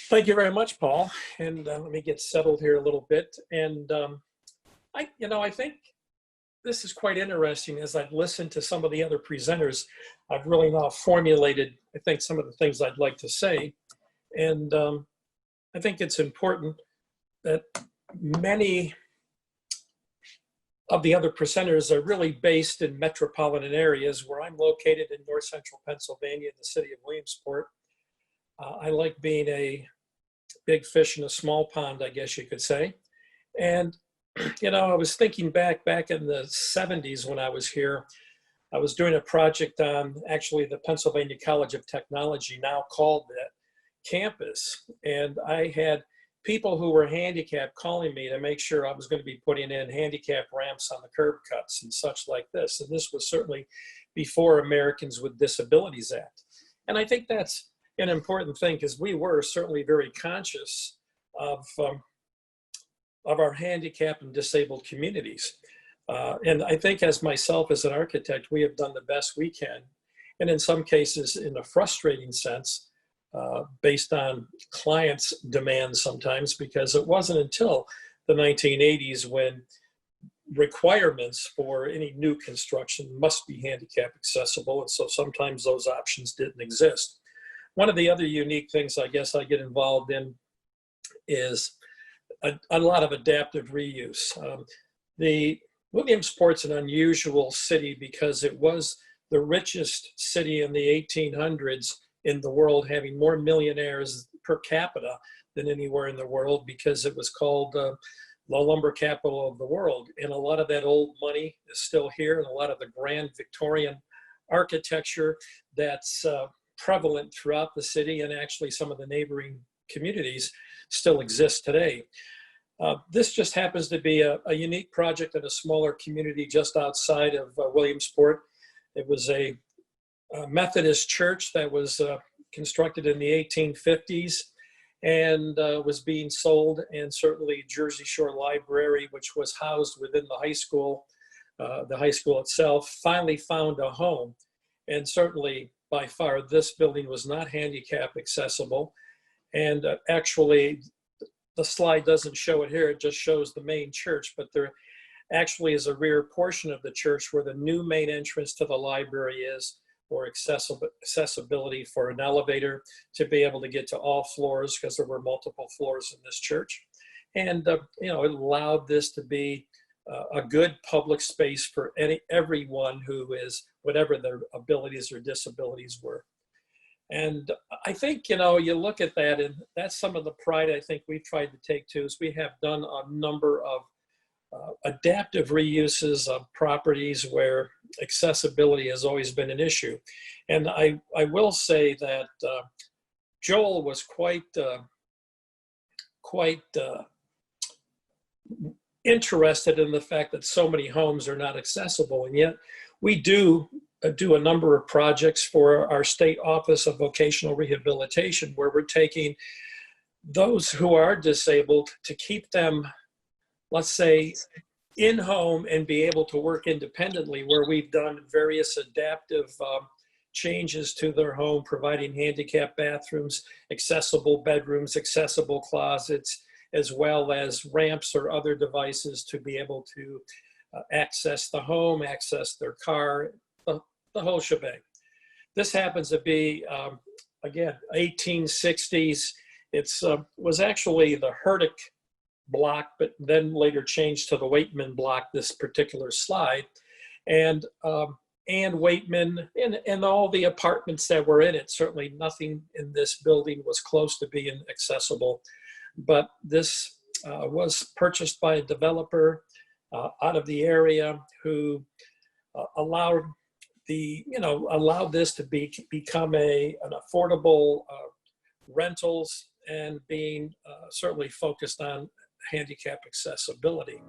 Thank you very much, Paul. And let me get settled here a little bit. And I think this is quite interesting. As I've listened to some of the other presenters, I've really now formulated, I think, some of the things I'd like to say. And I think it's important that many of the other presenters are really based in metropolitan areas. Where I'm located in north central Pennsylvania, in the city of Williamsport. I like being a big fish in a small pond, I guess you could say. And, I was thinking back in the 70s when I was here. I was doing a project on actually the Pennsylvania College of Technology, now called that campus. And I had people who were handicapped calling me to make sure I was going to be putting in handicap ramps on the curb cuts and such like this. And this was certainly before Americans with Disabilities Act. And I think that's an important thing, because we were certainly very conscious of our handicapped and disabled communities. And I think as myself as an architect, we have done the best we can. And in some cases, in a frustrating sense, based on clients' demands sometimes, because it wasn't until the 1980s when requirements for any new construction must be handicap accessible. And so sometimes those options didn't exist. One of the other unique things I guess I get involved in is a lot of adaptive reuse. The Williamsport's an unusual city because it was the richest city in the 1800s in the world, having more millionaires per capita than anywhere in the world, because it was called the lumber capital of the world. And a lot of that old money is still here, and a lot of the grand Victorian architecture that's prevalent throughout the city, and actually some of the neighboring communities still exist today. This just happens to be a unique project in a smaller community just outside of Williamsport. It was a Methodist church that was constructed in the 1850s and was being sold, and certainly Jersey Shore Library, which was housed within the high school itself, finally found a home. And certainly by far this building was not handicap accessible. And actually the slide doesn't show it here, it just shows the main church, but there actually is a rear portion of the church where the new main entrance to the library is, or accessibility for an elevator to be able to get to all floors, because there were multiple floors in this church. And it allowed this to be a good public space for everyone who is, whatever their abilities or disabilities were. And I think, you look at that, and that's some of the pride I think we've tried to take too, is we have done a number of adaptive reuses of properties where accessibility has always been an issue. And I will say that Joel was quite interested in the fact that so many homes are not accessible, and yet we do a number of projects for our state office of vocational rehabilitation, where we're taking those who are disabled to keep them, let's say, in home and be able to work independently, where we've done various adaptive changes to their home, providing handicap bathrooms, accessible bedrooms, accessible closets, as well as ramps or other devices to be able to access the home, access their car, the whole shebang. This happens to be, again, 1860s. It was actually the Herdick block, but then later changed to the Waitman block, this particular slide. And Waitman and all the apartments that were in it, certainly nothing in this building was close to being accessible. But this was purchased by a developer out of the area who allowed this to become an affordable rentals, and being certainly focused on handicap accessibility.